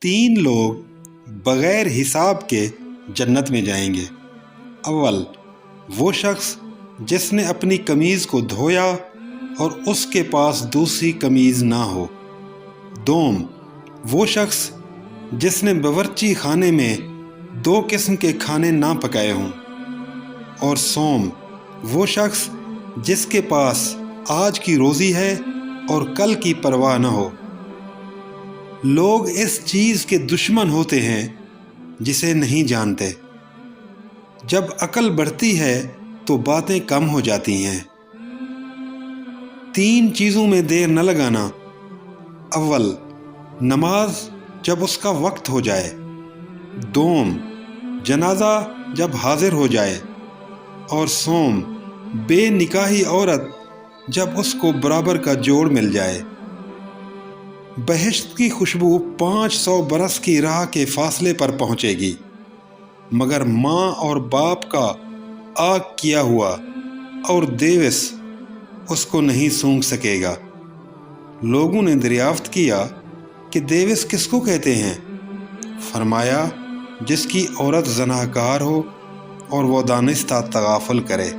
3 لوگ بغیر حساب کے جنت میں جائیں گے۔ اول، وہ شخص جس نے اپنی قمیض کو دھویا اور اس کے پاس دوسری قمیض نہ ہو۔ دوم، وہ شخص جس نے باورچی خانے میں 2 قسم کے کھانے نہ پکائے ہوں۔ اور سوم، وہ شخص جس کے پاس آج کی روزی ہے اور کل کی پرواہ نہ ہو۔ لوگ اس چیز کے دشمن ہوتے ہیں جسے نہیں جانتے۔ جب عقل بڑھتی ہے تو باتیں کم ہو جاتی ہیں۔ 3 چیزوں میں دیر نہ لگانا۔ اول، نماز جب اس کا وقت ہو جائے۔ دوم، جنازہ جب حاضر ہو جائے۔ اور سوم، بے نکاحی عورت جب اس کو برابر کا جوڑ مل جائے۔ بہشت کی خوشبو 500 برس کی راہ کے فاصلے پر پہنچے گی، مگر ماں اور باپ کا آگ کیا ہوا اور دیوس اس کو نہیں سونگھ سکے گا۔ لوگوں نے دریافت کیا کہ دیوس کس کو کہتے ہیں؟ فرمایا، جس کی عورت زناکار ہو اور وہ دانستہ تغافل کرے۔